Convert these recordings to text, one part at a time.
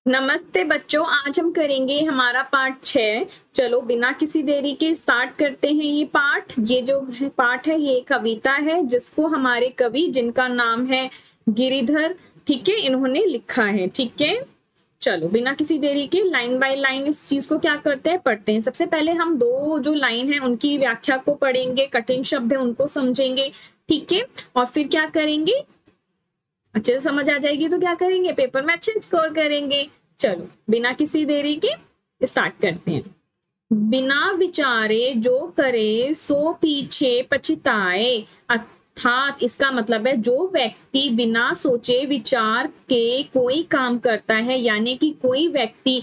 नमस्ते बच्चों, आज हम करेंगे हमारा पाठ 6। चलो बिना किसी देरी के स्टार्ट करते हैं ये पाठ। ये जो पाठ है ये कविता है जिसको हमारे कवि, जिनका नाम है गिरिधर, ठीक है, इन्होंने लिखा है। ठीक है, चलो बिना किसी देरी के लाइन बाय लाइन इस चीज को क्या करते हैं, पढ़ते हैं। सबसे पहले हम दो जो लाइन है उनकी व्याख्या को पढ़ेंगे, कठिन शब्द है उनको समझेंगे, ठीक है, और फिर क्या करेंगे, अच्छे से समझ आ जाएगी तो क्या करेंगे, पेपर में अच्छे स्कोर करेंगे। चलो बिना किसी देरी के स्टार्ट करते हैं। बिना विचारे जो करे सो पीछे पछताए। अर्थात इसका मतलब है जो व्यक्ति बिना सोचे विचार के कोई काम करता है, यानी कि कोई व्यक्ति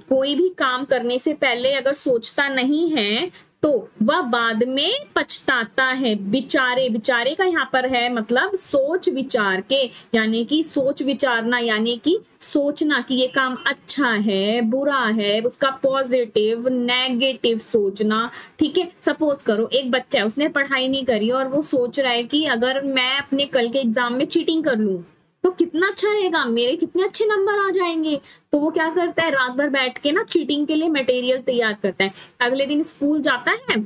कोई भी काम करने से पहले अगर सोचता नहीं है तो वह बाद में पछताता है। विचारे, विचारे का यहाँ पर है मतलब सोच विचार के, यानी कि सोच विचारना, यानी कि सोचना कि ये काम अच्छा है बुरा है, उसका पॉजिटिव नेगेटिव सोचना। ठीक है, सपोज करो एक बच्चा है, उसने पढ़ाई नहीं करी और वो सोच रहा है कि अगर मैं अपने कल के एग्जाम में चीटिंग कर लूं तो कितना अच्छा रहेगा, मेरे कितने अच्छे नंबर आ जाएंगे। तो वो क्या करता है, रात भर बैठ के ना चीटिंग के लिए मटेरियल तैयार करता है। अगले दिन स्कूल जाता है,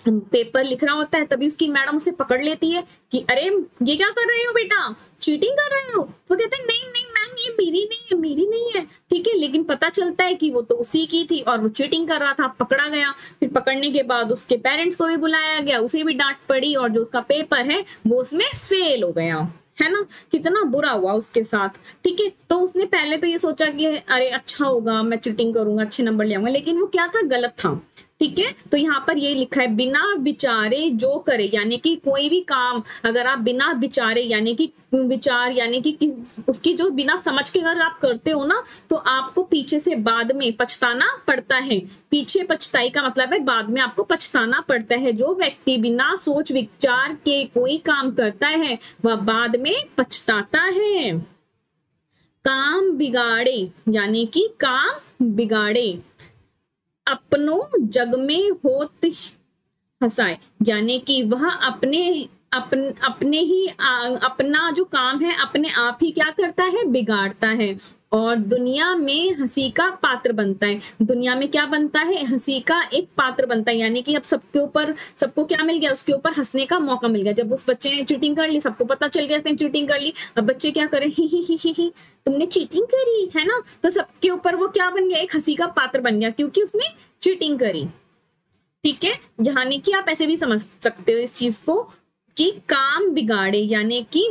पेपर लिख रहा होता है, तभी उसकी मैडम उसे पकड़ लेती है कि अरे ये क्या कर रहे हो बेटा, चीटिंग कर रहे हो। तो कहते हैं नहीं नहीं मैम ये मेरी नहीं है, मेरी नहीं है। ठीक है, लेकिन पता चलता है कि वो तो उसी की थी और वो चीटिंग कर रहा था, पकड़ा गया। फिर पकड़ने के बाद उसके पेरेंट्स को भी बुलाया गया, उसे भी डांट पड़ी और जो उसका पेपर है वो उसमें फेल हो गया, है ना। कितना बुरा हुआ उसके साथ। ठीक है, तो उसने पहले तो ये सोचा कि अरे अच्छा होगा, मैं चीटिंग करूंगा, अच्छे नंबर ले आऊंगा, लेकिन वो क्या था, गलत था। ठीक है, तो यहाँ पर ये लिखा है बिना विचारे जो करे, यानी कि कोई भी काम अगर आप बिना विचारे यानी कि विचार यानी कि उसकी जो बिना समझ के अगर आप करते हो ना तो आपको पीछे से बाद में पछताना पड़ता है। पीछे पछताई का मतलब है बाद में आपको पछताना पड़ता है। जो व्यक्ति बिना सोच विचार के कोई काम करता है वह बाद में पछताता है। काम बिगाड़े, यानी कि काम बिगाड़े। अपनों जग में होत हंसाए, यानी कि वह अपने ही अपना जो काम है अपने आप ही क्या करता है, बिगाड़ता है और दुनिया में हंसी का पात्र बनता है। दुनिया में क्या बनता है, हंसी का एक पात्र बनता है, यानी कि अब सबके ऊपर, सबको क्या मिल गया, उसके ऊपर हंसने का मौका मिल गया। जब उस बच्चे ने चीटिंग कर ली, सबको पता चल गया उसने चीटिंग कर ली, अब बच्चे क्या करें, ही तुमने चीटिंग करी है ना, तो सबके ऊपर वो क्या बन गया, एक हंसी का पात्र बन गया क्योंकि उसने चीटिंग करी। ठीक है, यानी कि आप ऐसे भी समझ सकते हो इस चीज को कि काम बिगाड़े, यानी कि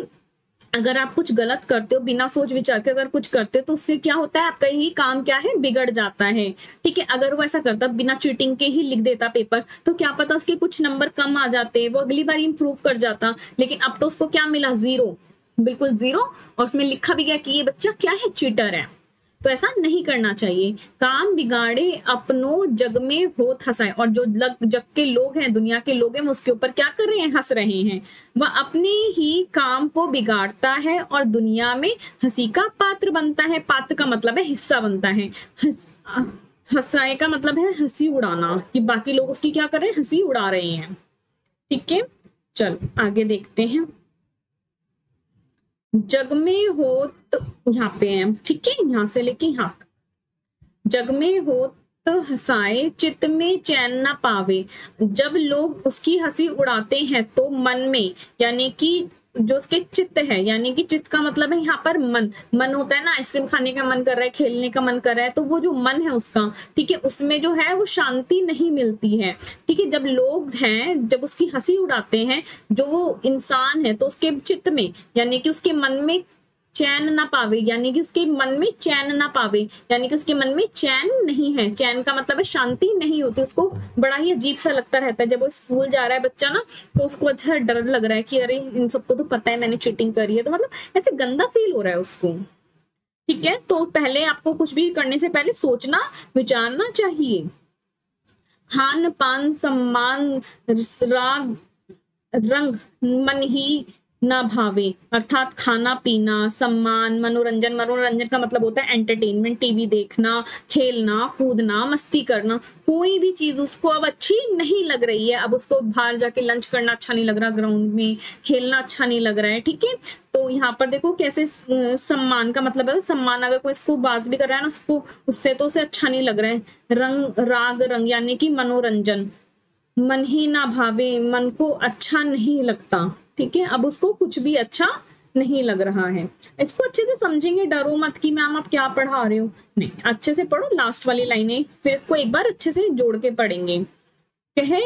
अगर आप कुछ गलत करते हो, बिना सोच विचार के अगर कुछ करते हो तो उससे क्या होता है, आपका ही काम क्या है, बिगड़ जाता है। ठीक है, अगर वो ऐसा करता बिना चीटिंग के ही लिख देता पेपर तो क्या पता उसके कुछ नंबर कम आ जाते, वो अगली बार इंप्रूव कर जाता, लेकिन अब तो उसको क्या मिला, जीरो, बिल्कुल जीरो, और उसमें लिखा भी गया कि ये बच्चा क्या है, चीटर है। तो ऐसा नहीं करना चाहिए। काम बिगाड़े अपनों जग में होत हंसाए, और जो जग के लोग हैं, दुनिया के लोग हैं, उसके ऊपर क्या कर रहे हैं, हंस रहे हैं। वह अपने ही काम को बिगाड़ता है और दुनिया में हंसी का पात्र बनता है। पात्र का मतलब है हिस्सा बनता है। हंसाए का मतलब है हंसी उड़ाना, कि बाकी लोग उसकी क्या कर रहे हैं, हंसी उड़ा रहे हैं। ठीक है, चलो आगे देखते हैं। जग में होत, यहाँ पे है, ठीक है, यहाँ से लेके यहाँ तक। जग में होत हंसाए चित्त में चैन ना पावे। जब लोग उसकी हंसी उड़ाते हैं तो मन में, यानी कि जो उसके चित्त है, यानी कि चित्त का मतलब है यहाँ पर मन। मन होता है ना, आइसक्रीम खाने का मन कर रहा है, खेलने का मन कर रहा है, तो वो जो मन है उसका, ठीक है, उसमें जो है वो शांति नहीं मिलती है। ठीक है, जब लोग हैं, जब उसकी हंसी उड़ाते हैं जो वो इंसान है, तो उसके चित्त में यानी कि उसके मन में चैन ना पावे, यानी कि उसके मन में चैन ना पावे, यानी कि उसके मन में चैन नहीं है। चैन का मतलब है शांति नहीं होती, उसको बड़ा ही अजीब सा लगता रहता है। जब वो स्कूल जा रहा है बच्चा ना, तो उसको अच्छा डर लग रहा है कि अरे इन सबको तो पता है मैंने चीटिंग करी है, तो मतलब ऐसे गंदा फील हो रहा है उसको। ठीक है, तो पहले आपको कुछ भी करने से पहले सोचना विचारना चाहिए। खान पान सम्मान राग रंग मन ही ना भावे अर्थात खाना पीना, सम्मान, मनोरंजन। मनोरंजन का मतलब होता है एंटरटेनमेंट, टीवी देखना, खेलना कूदना, मस्ती करना। कोई भी चीज उसको अब अच्छी नहीं लग रही है, अब उसको बाहर जाके लंच करना अच्छा नहीं लग रहा, ग्राउंड में खेलना अच्छा नहीं लग रहा है, ठीक है। तो यहाँ पर देखो कैसे सम्मान का मतलब है, सम्मान अगर कोई इसको बात भी कर रहा है ना, उसको उससे तो उसे अच्छा नहीं लग रहा है। रंग राग रंग यानी कि मनोरंजन, मन ही ना भावे, मन को अच्छा नहीं लगता, ठीक है। अब उसको कुछ भी अच्छा नहीं लग रहा है। इसको अच्छे से समझेंगे, डरो मत कि मैम आप क्या पढ़ा रहे हो, नहीं, अच्छे से पढ़ो लास्ट वाली लाइनें, फिर इसको एक बार अच्छे से जोड़ के पढ़ेंगे। कहे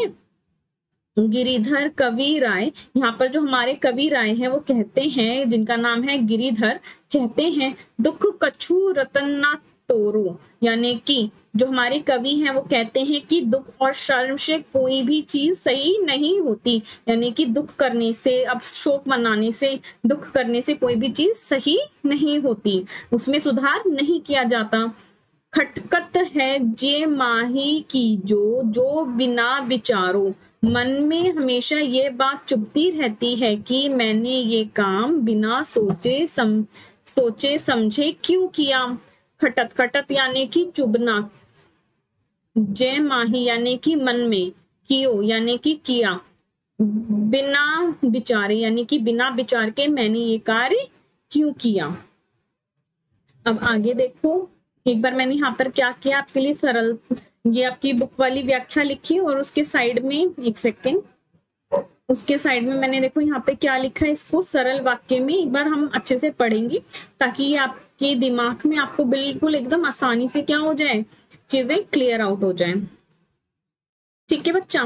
गिरिधर कवि राय, यहाँ पर जो हमारे कवि राय हैं वो कहते हैं, जिनका नाम है गिरिधर, कहते हैं दुख कछु रतन ना तोरो, यानी कि जो हमारे कवि हैं वो कहते हैं कि दुख और शर्म से कोई भी चीज सही नहीं होती, यानी कि दुख करने से, अब शोक मनाने से, दुख करने से कोई भी चीज सही नहीं होती, उसमें सुधार नहीं किया जाता। खटकत है जे माही की जो बिना विचारो, मन में हमेशा ये बात चुभती रहती है कि मैंने ये काम बिना सोचे समझे क्यों किया। खटत खटत यानी कि चुभना, जय माही यानी कि मन में, कियो यानी कि किया, बिना विचारे यानी कि बिना विचार के मैंने ये कार्य क्यों किया। अब आगे देखो, एक बार मैंने यहाँ पर क्या किया आपके लिए, सरल ये आपकी बुक वाली व्याख्या लिखी और उसके साइड में, एक सेकेंड, उसके साइड में मैंने देखो यहाँ पे क्या लिखा है, इसको सरल वाक्य में एक बार हम अच्छे से पढ़ेंगे ताकि ये आपके दिमाग में आपको बिल्कुल एकदम आसानी से क्या हो जाए, चीजें क्लियर आउट हो जाए, ठीक है बच्चा।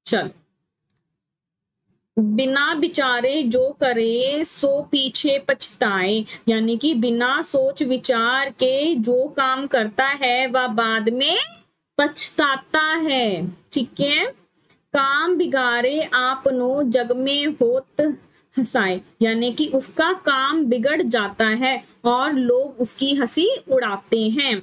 चल, बिना विचारे जो करे सो पीछे पछताए, यानी कि बिना सोच विचार के जो काम करता है वह बाद में पछताता है, ठीक है। काम बिगाड़े आपनो जग में होत हंसाए, यानी कि उसका काम बिगड़ जाता है और लोग उसकी हंसी उड़ाते हैं।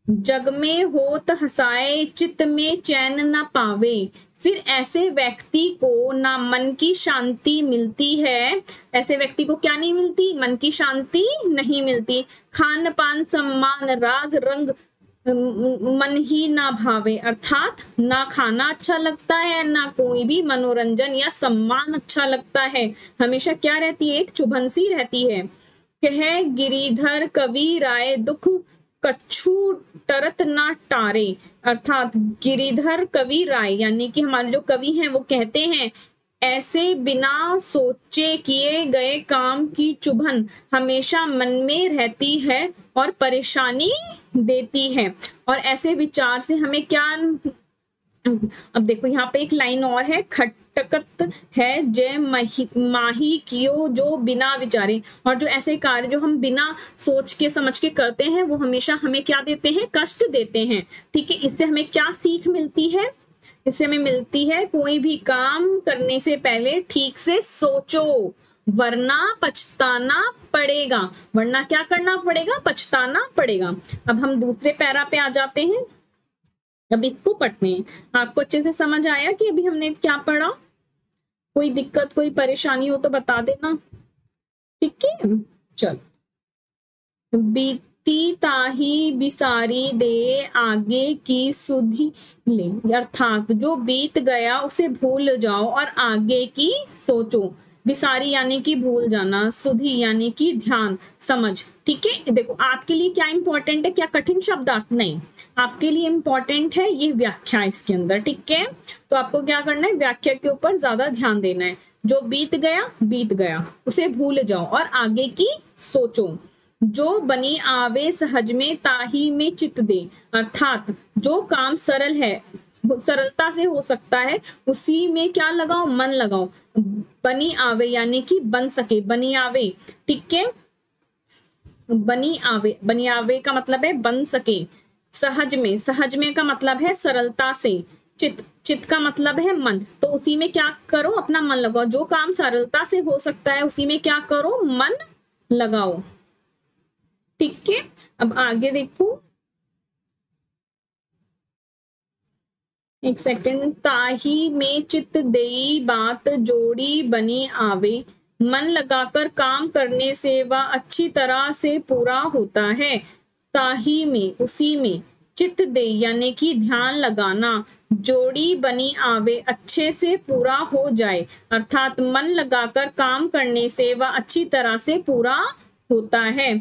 जग में होत हंसाए चित्त में चैन न पावे, फिर ऐसे व्यक्ति को ना मन की शांति मिलती है, ऐसे व्यक्ति को क्या नहीं मिलती, मन की शांति नहीं मिलती। खान पान सम्मान राग रंग मन ही ना भावे, अर्थात ना खाना अच्छा लगता है, ना कोई भी मनोरंजन या सम्मान अच्छा लगता है, हमेशा क्या रहती है, एक चुभन सी रहती है। कह गिरिधर कवि राय दुख कछु टरत ना टारे, अर्थात गिरिधर कवि राय यानी कि हमारे जो कवि हैं वो कहते हैं, ऐसे बिना सोचे किए गए काम की चुभन हमेशा मन में रहती है और परेशानी देती है, और ऐसे विचार से हमें क्या, अब देखो यहाँ पे एक लाइन और है, खटकत है जय माही कियो जो बिना विचारे, और जो ऐसे कार्य जो हम बिना सोच के समझ के करते हैं वो हमेशा हमें क्या देते हैं, कष्ट देते हैं, ठीक है। इससे हमें क्या सीख मिलती है, इससे हमें मिलती है कोई भी काम करने से पहले ठीक से सोचो, वरना पछताना पड़ेगा, वरना क्या करना पड़ेगा, पछताना पड़ेगा। अब हम दूसरे पैरा पे आ जाते हैं, अब इसको पढ़ते हैं। आपको अच्छे से समझ आया कि अभी हमने क्या पढ़ा, कोई दिक्कत कोई परेशानी हो तो बता देना, ठीक है। चल, बीती ताही बिसारी दे आगे की सुधि ले, अर्थात जो बीत गया उसे भूल जाओ और आगे की सोचो। बिसारी यानी कि भूल जाना, सुधि यानी कि ध्यान समझ, ठीक है। देखो आपके लिए क्या इंपॉर्टेंट है, क्या कठिन शब्दार्थ नहीं, आपके लिए इंपॉर्टेंट है ये व्याख्या इसके अंदर, ठीक है। तो आपको क्या करना है, व्याख्या के ऊपर ज्यादा ध्यान देना है। जो बीत गया उसे भूल जाओ और आगे की सोचो। जो बनी आवे सहज में ताही में चित दे, अर्थात जो काम सरल है, सरलता से हो सकता है, उसी में क्या लगाओ, मन लगाओ। बनी आवे यानी कि बन सके, बनी आवे, ठीक है। बनी आवे का मतलब है बन सके। सहज में का मतलब है सरलता से। चित का मतलब है मन, तो उसी में क्या करो, अपना मन लगाओ। जो काम सरलता से हो सकता है उसी में क्या करो, मन लगाओ, ठीक है। अब आगे देखो, एक सेकंड। ताही में चित देई बात जोड़ी बनी आवे, मन लगाकर काम करने से वह अच्छी तरह से पूरा होता है। ताही में, उसी में, चित दे यानी कि ध्यान लगाना, जोड़ी बनी आवे अच्छे से पूरा हो जाए, अर्थात मन लगाकर काम करने से वह अच्छी तरह से पूरा होता है।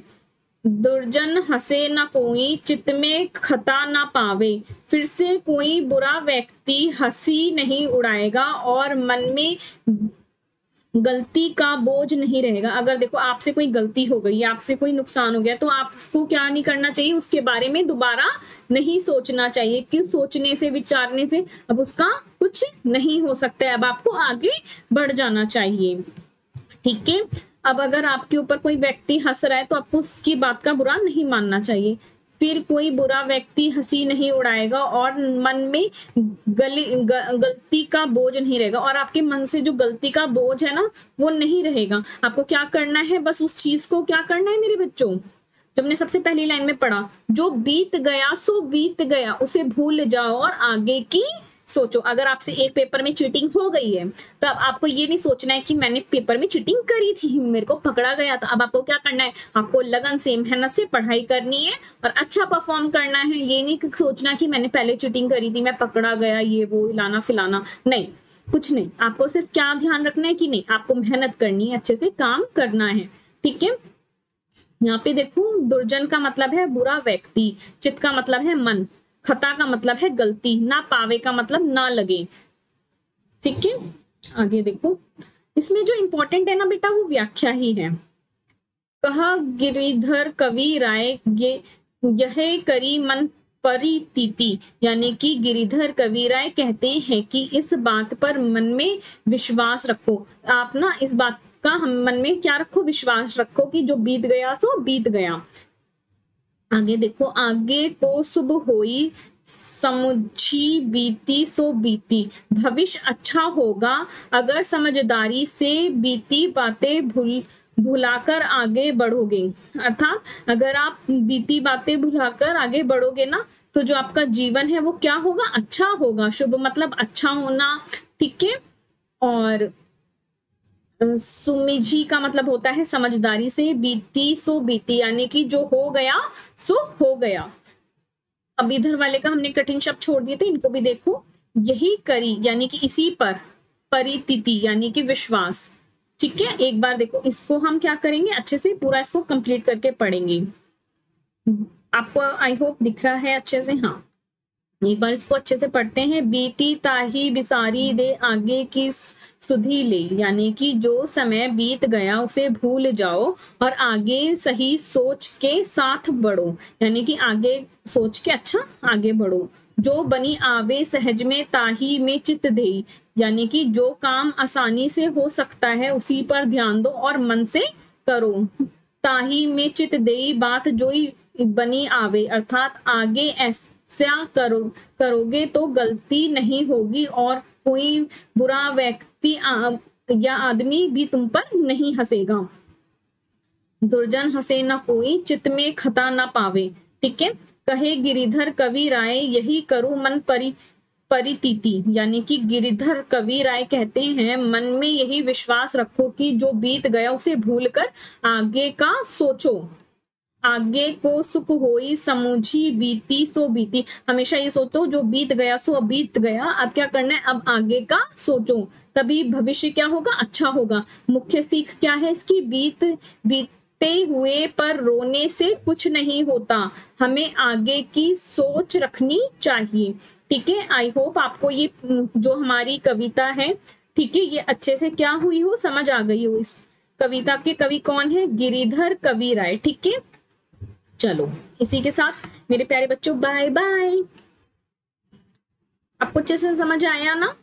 दुर्जन हंसे न कोई, चित्त में खता न पावे, फिर से कोई बुरा व्यक्ति हंसी नहीं उड़ाएगा और मन में गलती का बोझ नहीं रहेगा। अगर देखो आपसे कोई गलती हो गई, आपसे कोई नुकसान हो गया, तो आपको क्या नहीं करना चाहिए, उसके बारे में दोबारा नहीं सोचना चाहिए, कि सोचने से, विचारने से अब उसका कुछ नहीं हो सकता है, अब आपको आगे बढ़ जाना चाहिए। ठीक है। अब अगर आपके ऊपर कोई व्यक्ति हंस रहा है तो आपको उसकी बात का बुरा नहीं मानना चाहिए। फिर कोई बुरा व्यक्ति हंसी नहीं उड़ाएगा और मन में गलती का बोझ नहीं रहेगा, और आपके मन से जो गलती का बोझ है ना वो नहीं रहेगा। आपको क्या करना है, बस उस चीज को क्या करना है मेरे बच्चों, जो हमने सबसे पहली लाइन में पढ़ा, जो बीत गया सो बीत गया, उसे भूल जाओ और आगे की सोचो। अगर आपसे एक पेपर में चीटिंग हो गई है तो अब आपको ये नहीं सोचना है कि मैंने पेपर में चीटिंग करी थी, मेरे को पकड़ा गया था। अब आपको क्या करना है, आपको लगन से, मेहनत से पढ़ाई करनी है और अच्छा परफॉर्म करना है। ये नहीं सोचना कि मैंने पहले चीटिंग करी थी, मैं पकड़ा गया, ये वो हिलाना फिलाना, नहीं, कुछ नहीं। आपको सिर्फ क्या ध्यान रखना है कि नहीं, आपको मेहनत करनी है, अच्छे से काम करना है। ठीक है। यहाँ पे देखो, दुर्जन का मतलब है बुरा व्यक्ति, चित्त का मतलब है मन, खता का मतलब है गलती, ना पावे का मतलब ना लगे। ठीक है। आगे देखो, इसमें जो इंपॉर्टेंट है ना बेटा वो व्याख्या ही है। कहा गिरिधर कवि राय ये यह करी मन परितीति, यानी कि गिरिधर कवि राय कहते हैं कि इस बात पर मन में विश्वास रखो। आप ना इस बात का हम मन में क्या रखो, विश्वास रखो कि जो बीत गया सो बीत गया। आगे देखो, आगे को शुभ होई समुझी बीती सो बीती, भविष्य अच्छा होगा अगर समझदारी से बीती बातें भुलाकर आगे बढ़ोगे। अर्थात अगर आप बीती बातें भुलाकर आगे बढ़ोगे ना तो जो आपका जीवन है वो क्या होगा, अच्छा होगा। शुभ मतलब अच्छा होना। ठीक है। और सुमिझी का मतलब होता है समझदारी से, बीती सो बीती यानी कि जो हो गया सो हो गया। अब इधर वाले का हमने कठिन शब्द छोड़ दिए थे, इनको भी देखो। यही करी यानी कि इसी पर, परितिति यानी कि विश्वास। ठीक है। एक बार देखो, इसको हम क्या करेंगे, अच्छे से पूरा इसको कंप्लीट करके पढ़ेंगे। आपको आई होप दिख रहा है अच्छे से। हाँ, एक बार इसको अच्छे से पढ़ते हैं। बीती ताही बिसारी दे आगे की सुधी ले, यानी कि जो समय बीत गया उसे भूल जाओ और आगे सही सोच के साथ बढ़ो, यानी कि आगे सोच के अच्छा आगे बढ़ो। जो बनी आवे सहज में ताही में चित दे, यानी कि जो काम आसानी से हो सकता है उसी पर ध्यान दो और मन से करो। ताही में चित दे बात जो बनी आवे, अर्थात आगे ऐसा करोगे तो गलती नहीं होगी और कोई बुरा व्यक्ति या आदमी भी तुम पर नहीं हंसेगा। दुर्जन हंसे न कोई, चित्त में खता न पावे। ठीक है। कहे गिरिधर कवि राय यही करो मन परितीति, यानी कि गिरिधर कवि राय कहते हैं मन में यही विश्वास रखो कि जो बीत गया उसे भूलकर आगे का सोचो। आगे को सुख होई समुझी बीती सो बीती, हमेशा ये सोचो जो बीत गया सो बीत गया, अब क्या करना है, अब आगे का सोचो, तभी भविष्य क्या होगा, अच्छा होगा। मुख्य सीख क्या है इसकी, बीते हुए पर रोने से कुछ नहीं होता, हमें आगे की सोच रखनी चाहिए। ठीक है। आई होप आपको ये जो हमारी कविता है, ठीक है, ये अच्छे से क्या हुई हो, समझ आ गई हो। इस कविता के कवि कौन है, गिरिधर कवि राय। ठीक है। चलो, इसी के साथ मेरे प्यारे बच्चों बाय बाय। आपको अच्छे से समझ आया ना।